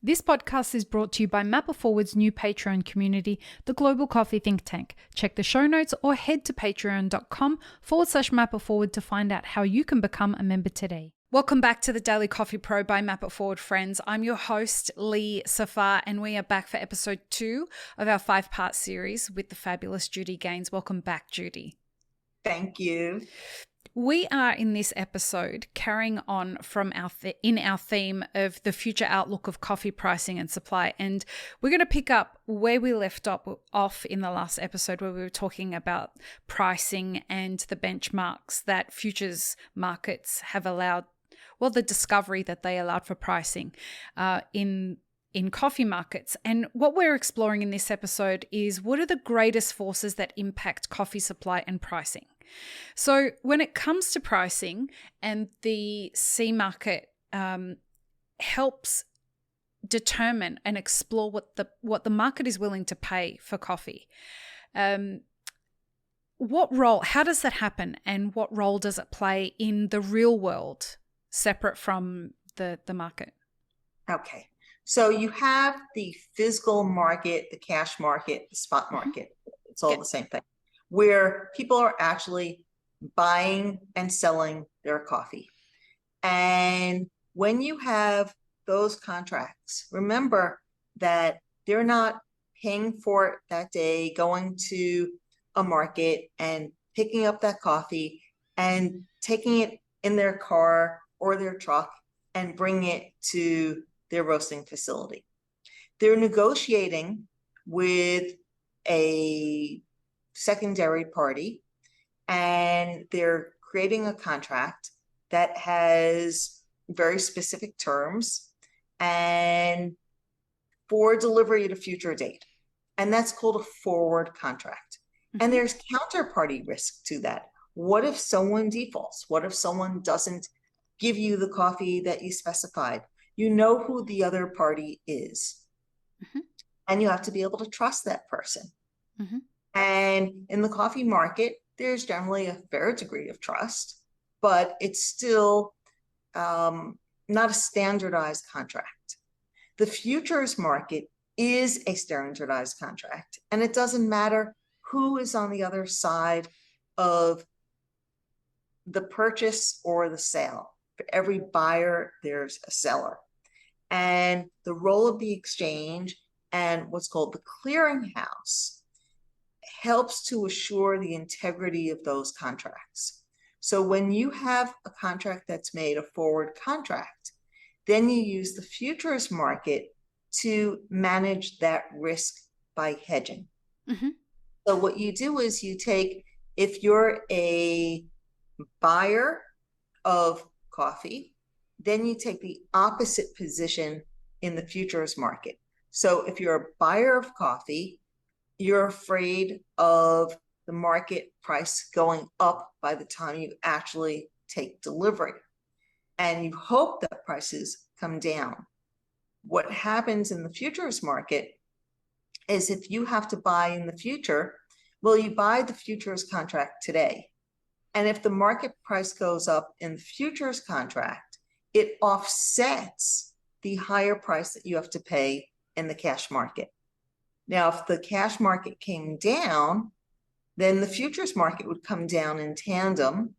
This podcast is brought to you by Mapper Forward's new Patreon community, the Global Coffee Think Tank. Check the show notes or head to patreon.com/Mapper to find out how you can become a member today. Welcome back to the Daily Coffee Pro by Mapper Forward, friends. I'm your host, Lee Safar, and we are back for episode 2 of our 5-part series with the fabulous Judith Ganes. Welcome back, Judy. Thank you. We are in this episode carrying on from our theme of the future outlook of coffee pricing and supply, and we're going to pick up where we left off in the last episode, where we were talking about pricing and the benchmarks that futures markets have allowed, well, the discovery that they allowed for pricing in coffee markets. And what we're exploring in this episode is what are the greatest forces that impact coffee supply and pricing. So when it comes to pricing, and the C market helps determine and explore what the market is willing to pay for coffee. What role, how does that happen, and what role does it play in the real world, separate from the market? Okay. So you have the physical market, the cash market, the spot market. It's all the same thing, where people are actually buying and selling their coffee. And when you have those contracts, remember that they're not paying for it that day, going to a market and picking up that coffee and taking it in their car or their truck and bringing it to their roasting facility. They're negotiating with a secondary party, and they're creating a contract that has very specific terms and for delivery at a future date. And that's called a forward contract. And there's counterparty risk to that. What if someone defaults? What if someone doesn't give you the coffee that you specified? You know who the other party is. And you have to be able to trust that person. And in the coffee market, there's generally a fair degree of trust, but it's still not a standardized contract. The futures market is a standardized contract, and it doesn't matter who is on the other side of the purchase or the sale. For every buyer, there's a seller. And the role of the exchange and what's called the clearinghouse helps to assure the integrity of those contracts. So when you have a contract that's made a forward contract, then you use the futures market to manage that risk by hedging. So what you do is you take, if you're a buyer of coffee, then you take the opposite position in the futures market. So if you're a buyer of coffee, you're afraid of the market price going up by the time you actually take delivery. And you hope that prices come down. What happens in the futures market is if you have to buy in the future, well, you buy the futures contract today. And if the market price goes up in the futures contract, it offsets the higher price that you have to pay in the cash market. Now, if the cash market came down, then the futures market would come down in tandem,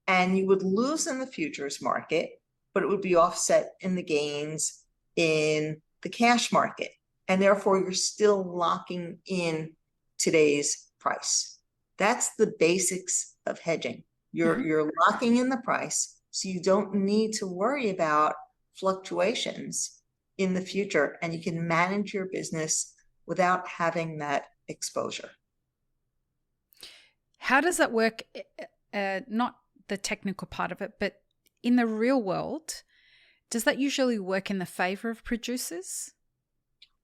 and you would lose in the futures market, but it would be offset in the gains in the cash market. And therefore, you're still locking in today's price. That's the basics of hedging. You're locking in the price, so you don't need to worry about fluctuations in the future, and you can manage your business without having that exposure. How does that work? Not the technical part of it, but in the real world, does that usually work in the favor of producers?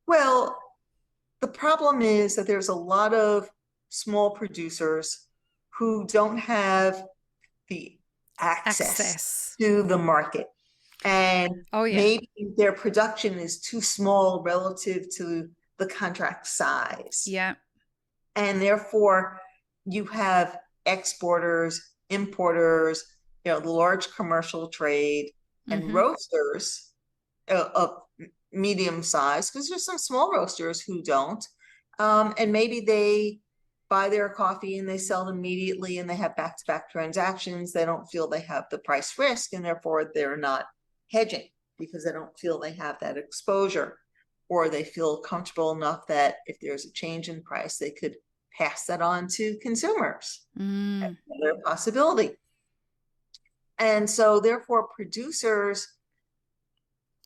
Well, the problem is that there's a lot of small producers who don't have the access to the market. And maybe their production is too small relative to the contract size. And therefore, you have exporters, importers, the large commercial trade, and roasters of medium size, because there's some small roasters who don't. And maybe they buy their coffee and they sell it immediately and they have back-to-back transactions. They don't feel they have the price risk, and therefore they're not hedging because they don't feel they have that exposure, or they feel comfortable enough that if there's a change in price, they could pass that on to consumers. That's another possibility. And so therefore producers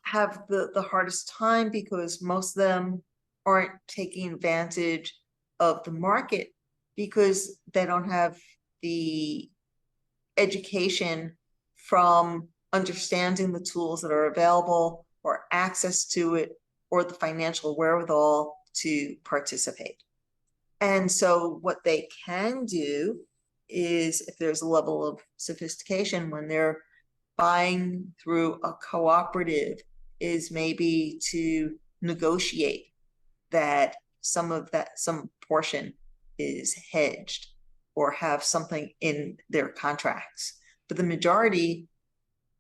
have the hardest time because most of them aren't taking advantage of the market because they don't have the education from understanding the tools that are available or access to it or the financial wherewithal to participate. And so what they can do is, if there's a level of sophistication when they're buying through a cooperative, is maybe to negotiate that some portion is hedged or have something in their contracts, but the majority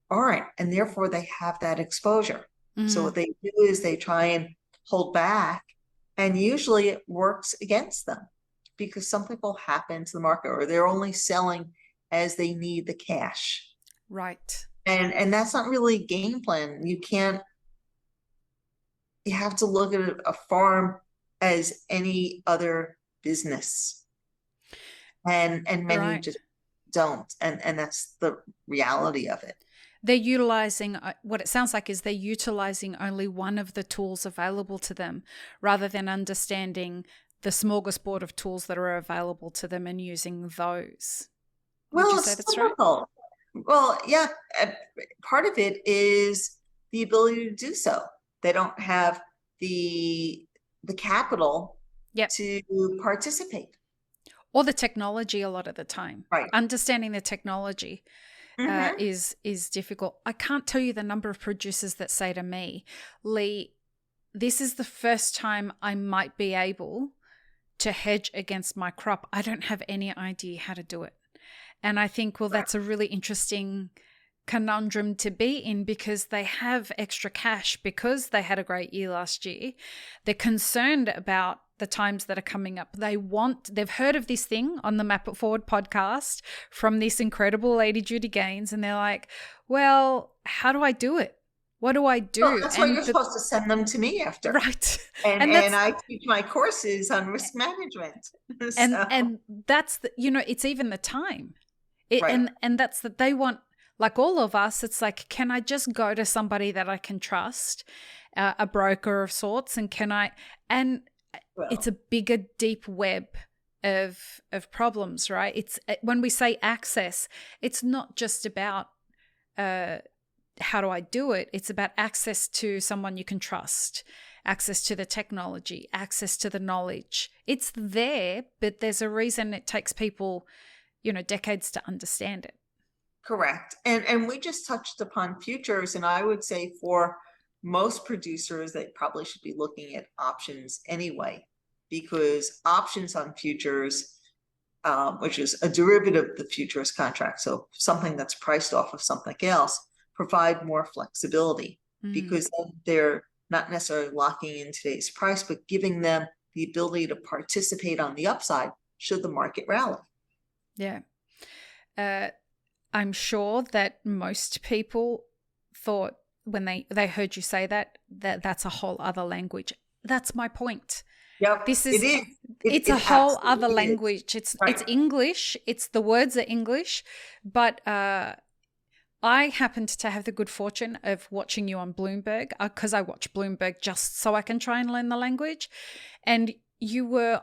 aren't, and therefore they have that exposure. So what they do is they try and hold back, and usually it works against them because something will happen to the market, or they're only selling as they need the cash. Right. And that's not really game plan. You have to look at a farm as any other business. And many just don't. And that's the reality of it. They're utilizing, what it sounds like is they're utilizing only one of the tools available to them rather than understanding the smorgasbord of tools that are available to them and using those. Would you say that's right? Well, yeah, part of it is the ability to do so. They don't have the capital to participate. Or the technology a lot of the time. Right. Understanding the technology is difficult. I can't tell you the number of producers that say to me, Lee, this is the first time I might be able to hedge against my crop. I don't have any idea how to do it. And I think, well, that's a really interesting conundrum to be in because they have extra cash because they had a great year last year. They're concerned about the times that are coming up. They've heard of this thing on the Map It Forward podcast from this incredible lady, Judith Ganes, and they're like, well, how do I do it? What do I do? Well, that's why you're supposed to send them to me after. Right. And I teach my courses on risk management. And that's it's even the time. And that's that they want, like all of us, it's like, can I just go to somebody that I can trust, a broker of sorts, and it's a bigger, deep web of problems, right? It's when we say access, it's not just about how do I do it? It's about access to someone you can trust, access to the technology, access to the knowledge. It's there, but there's a reason it takes people, decades to understand it. Correct. And we just touched upon futures, and I would say for most producers, they probably should be looking at options anyway, because options on futures, which is a derivative of the futures contract, so something that's priced off of something else, provide more flexibility because then they're not necessarily locking in today's price, but giving them the ability to participate on the upside should the market rally. Yeah. I'm sure that most people thought when they heard you say that's a whole other language. That's my point. Yep, it's a whole other language. It's English. It's the words are English, but I happened to have the good fortune of watching you on Bloomberg because I watch Bloomberg just so I can try and learn the language, and you were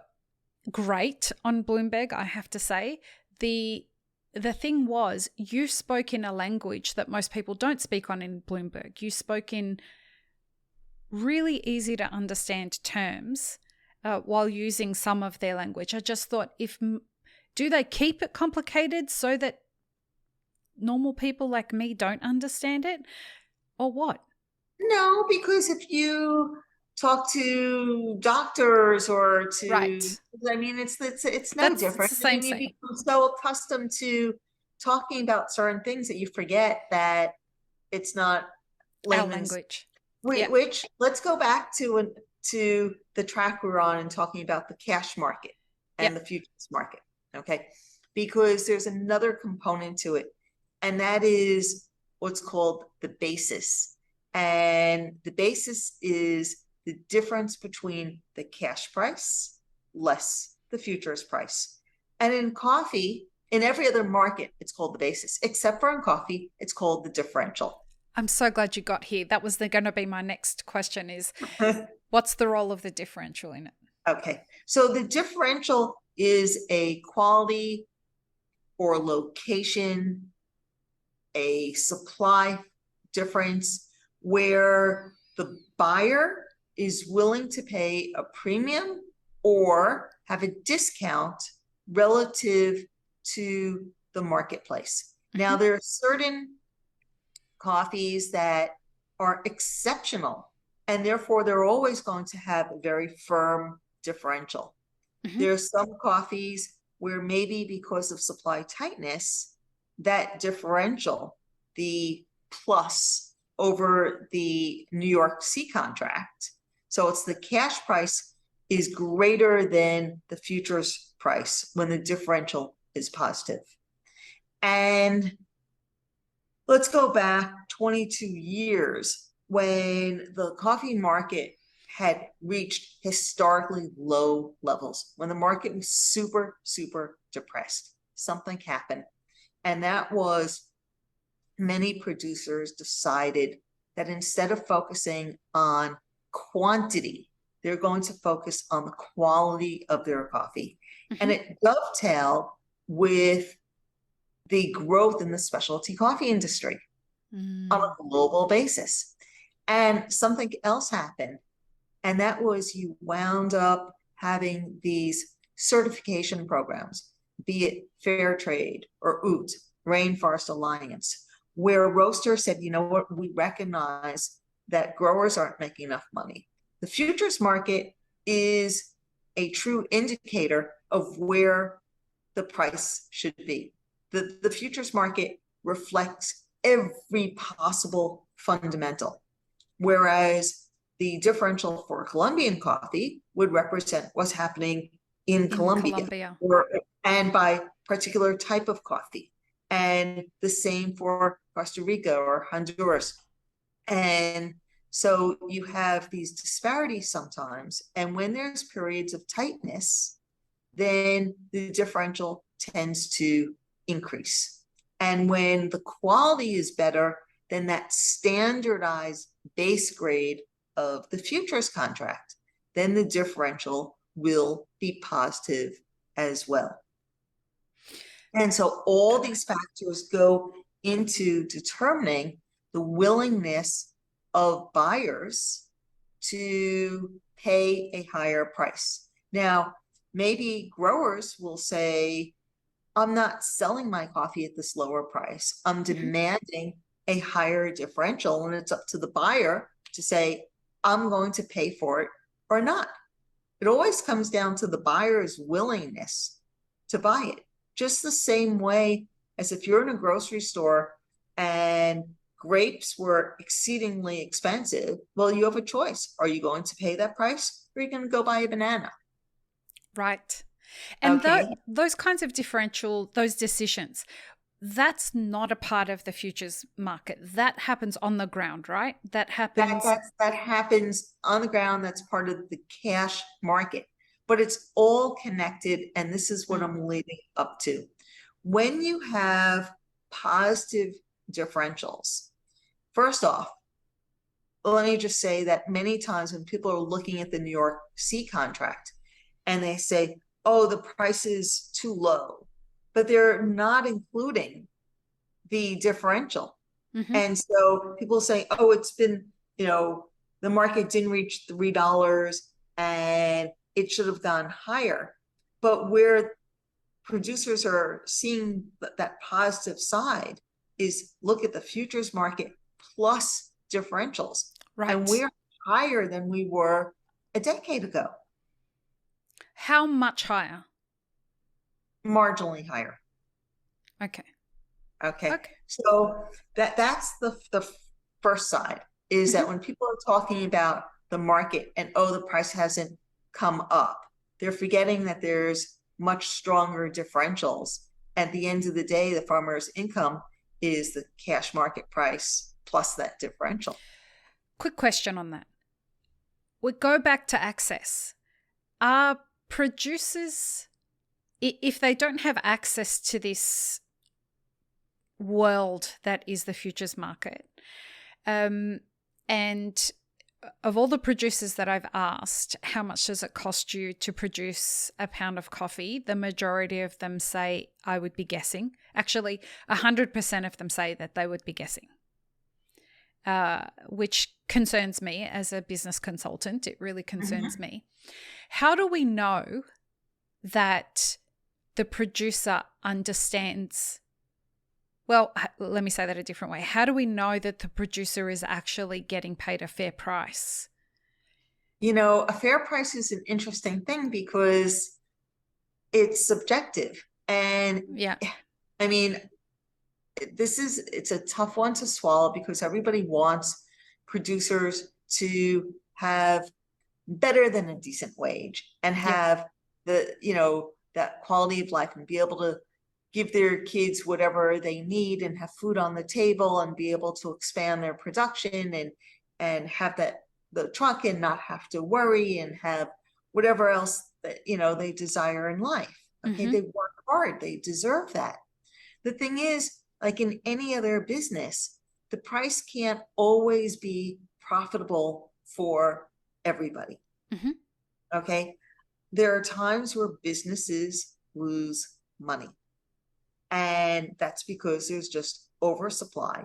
great on Bloomberg. I have to say the thing was, you spoke in a language that most people don't speak on in Bloomberg. You spoke in really easy to understand terms while using some of their language. I just thought, do they keep it complicated so that normal people like me don't understand it, or what? No, because if you talk to doctors or to, I mean, it's no different. It's the same you become so accustomed to talking about certain things that you forget that it's not our language. Yeah. Which let's go back to the track we're on and talking about the cash market and the futures market, okay? Because there's another component to it, and that is what's called the basis. And the basis is the difference between the cash price less the futures price. And in coffee, in every other market, it's called the basis, except for in coffee, it's called the differential. I'm so glad you got here. That was going to be my next question is, what's the role of the differential in it? Okay, so the differential is a quality or location, a supply difference where the buyer is willing to pay a premium or have a discount relative to the marketplace. Now, there are certain coffees that are exceptional, and therefore they're always going to have a very firm differential. There are some coffees where maybe because of supply tightness, that differential, the plus over the New York C contract, so it's the cash price is greater than the futures price when the differential is positive. And let's go back 22 years when the coffee market had reached historically low levels, when the market was super, super depressed. Something happened. And that was many producers decided that instead of focusing on quantity, they're going to focus on the quality of their coffee. And it dovetailed with the growth in the specialty coffee industry on a global basis. And something else happened, and that was you wound up having these certification programs, be it Fair Trade or UT, Rainforest Alliance, where roasters said, you know what, we recognize that growers aren't making enough money. The futures market is a true indicator of where the price should be. The futures market reflects every possible fundamental, whereas the differential for Colombian coffee would represent what's happening in Colombia. And by particular type of coffee. And the same for Costa Rica or Honduras. And so you have these disparities sometimes. And when there's periods of tightness, then the differential tends to increase. And when the quality is better, then that standardized base grade of the futures contract, then the differential will be positive as well. And so all these factors go into determining the willingness of buyers to pay a higher price. Now, maybe growers will say, I'm not selling my coffee at this lower price. I'm demanding a higher differential, and it's up to the buyer to say, I'm going to pay for it or not. It always comes down to the buyer's willingness to buy it. Just the same way as if you're in a grocery store and grapes were exceedingly expensive, well, you have a choice. Are you going to pay that price, or are you going to go buy a banana? Right. And those kinds of differential, those decisions, that's not a part of the futures market. That happens on the ground, right? That happens. That happens on the ground. That's part of the cash market. But it's all connected, and this is what I'm leading up to. When you have positive differentials, first off, let me just say that many times when people are looking at the New York C contract and they say, oh, the price is too low, but they're not including the differential. And so people say, oh, it's been, the market didn't reach $3 and it should have gone higher. But where producers are seeing that positive side is look at the futures market plus differentials. Right. And we're higher than we were a decade ago. How much higher? Marginally higher. Okay. So that's the first side. is that when people are talking about the market and, oh, the price hasn't come up, they're forgetting that there's much stronger differentials. At the end of the day, the farmer's income is the cash market price plus that differential. Quick question on that. We go back to access. Are producers, if they don't have access to this world that is the futures market, and of all the producers that I've asked, how much does it cost you to produce a pound of coffee? The majority of them say, I would be guessing. Actually, 100% of them say that they would be guessing, which concerns me as a business consultant. It really concerns me. How do we know that the producer understands? Well, let me say that a different way. How do we know that the producer is actually getting paid a fair price? You know, a fair price is an interesting thing because it's subjective. And yeah, I mean, it's a tough one to swallow because everybody wants producers to have better than a decent wage and have the, you know, that quality of life and be able to give their kids whatever they need and have food on the table and be able to expand their production and have the truck and not have to worry and have whatever else that, you know, they desire in life. Okay, they work hard, they deserve that. The thing is, like in any other business, the price can't always be profitable for everybody. Okay, there are times where businesses lose money. And that's because there's just oversupply,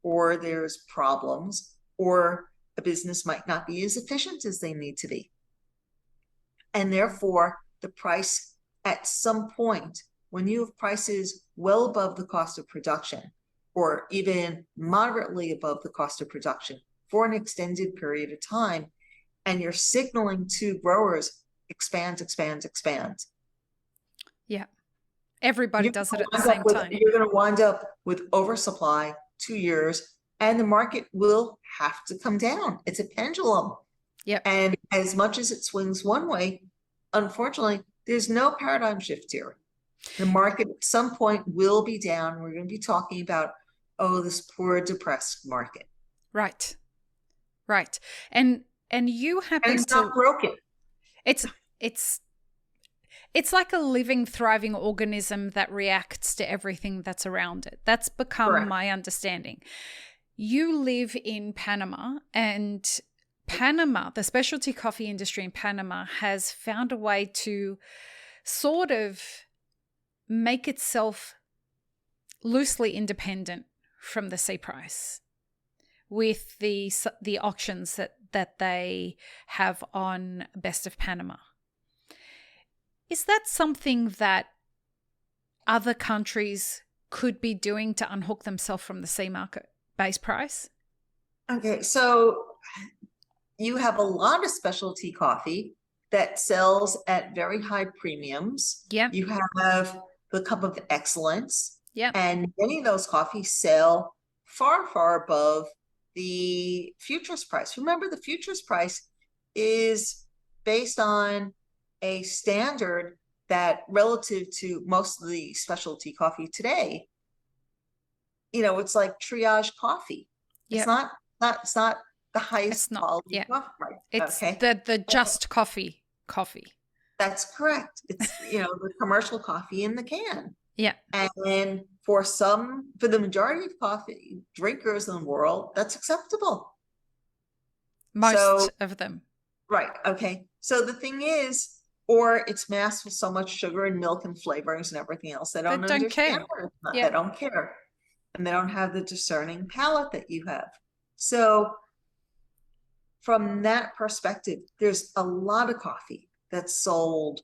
or there's problems, or a business might not be as efficient as they need to be. And therefore, the price at some point, when you have prices well above the cost of production, or even moderately above the cost of production for an extended period of time, and you're signaling to growers, expand, expand, expand. Yeah. Everybody does it at the same time. You're going to wind up with oversupply 2 years, and the market will have to come down. It's a pendulum. Yep. And as much as it swings one way, unfortunately, there's no paradigm shift here. The market at some point will be down. We're going to be talking about, oh, this poor, depressed market. Right. Right. And you happen and it's not broken. It's like a living, thriving organism that reacts to everything that's around it. That's become my understanding. You live in Panama, and Panama, the specialty coffee industry in Panama, has found a way to sort of make itself loosely independent from the C price with the auctions that they have on Best of Panama. Is that something that other countries could be doing to unhook themselves from the C market base price? Okay, so you have a lot of specialty coffee that sells at very high premiums. Yeah. You have the Cup of Excellence. Yeah. And many of those coffees sell far, far above the futures price. Remember, the futures price is based on a standard that, relative to most of the specialty coffee today, you know, it's like triage coffee. Yep. It's not the highest quality coffee. Right? It's the just coffee. That's correct. It's, you know, the commercial coffee in the can. Yeah. And for the majority of coffee drinkers in the world, that's acceptable. Most of them. Right. Okay. So the thing is, or it's masked with so much sugar and milk and flavorings and everything else. They don't understand care. They don't care. And they don't have the discerning palate that you have. So from that perspective, there's a lot of coffee that's sold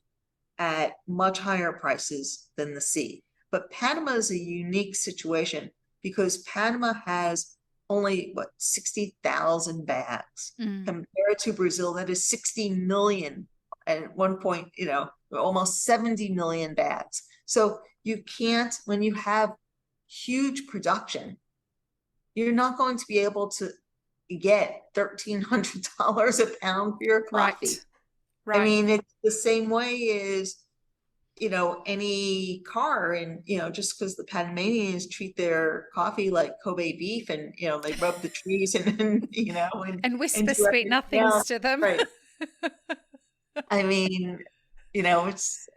at much higher prices than the C. But Panama is a unique situation because Panama has only 60,000 bags compared to Brazil that is 60 million. At one point, you know, almost 70 million bags. So you can't, when you have huge production, you're not going to be able to get $1,300 a pound for your coffee. Right. I mean, it's the same way as, any car, and, just because the Panamanians treat their coffee like Kobe beef, and, they rub the trees and and whisper do sweet everything nothings else. to them. Right. I mean, it's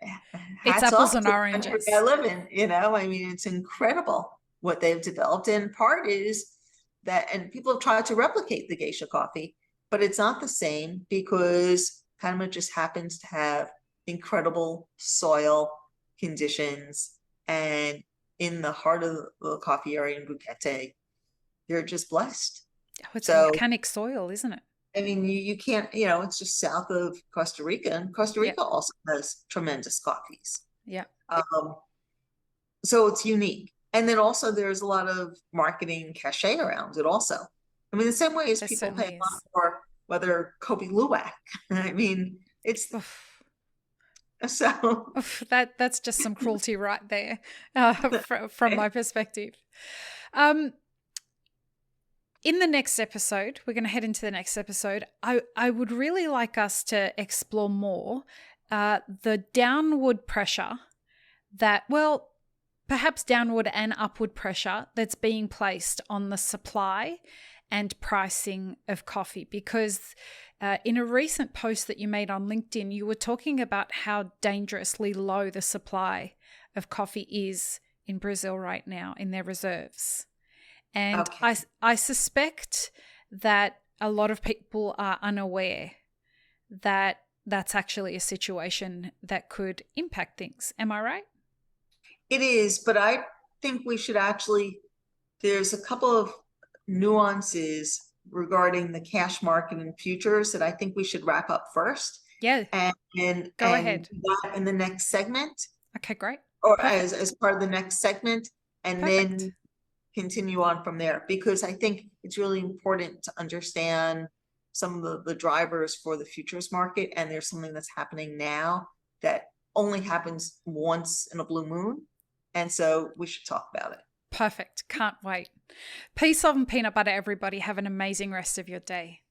hats apples off and to the oranges. country I live in, I mean, it's incredible what they've developed. And part is that, and people have tried to replicate the geisha coffee, but it's not the same because Panama just happens to have incredible soil conditions. And in the heart of the coffee area in Buquete, you're just blessed. Oh, it's volcanic soil, isn't it? I mean, you can't, it's just south of Costa Rica, and Costa Rica also has tremendous coffees. Yeah. So it's unique. And then also there's a lot of marketing cachet around it also. I mean, the same way as people pay a lot for whether Kobe Luwak. I mean, it's so that's just some cruelty right there, from my perspective. In the next episode, we're going to head into the next episode. I would really like us to explore more the downward pressure that, well, perhaps downward and upward pressure that's being placed on the supply and pricing of coffee. Because in a recent post that you made on LinkedIn, you were talking about how dangerously low the supply of coffee is in Brazil right now in their reserves. And I suspect that a lot of people are unaware that that's actually a situation that could impact things. Am I right? It is, but I think we should there's a couple of nuances regarding the cash market and futures that I think we should wrap up first. Yeah. And go ahead. That in the next segment. Okay, great. Or as part of the next segment, and then continue on from there, because I think it's really important to understand some of the drivers for the futures market. And there's something that's happening now that only happens once in a blue moon. And so we should talk about it. Perfect. Can't wait. Peace, love, and peanut butter, everybody. Have an amazing rest of your day.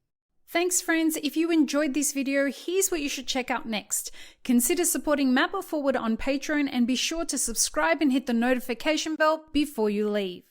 Thanks, friends. If you enjoyed this video, here's what you should check out next. Consider supporting Map It Forward on Patreon, and be sure to subscribe and hit the notification bell before you leave.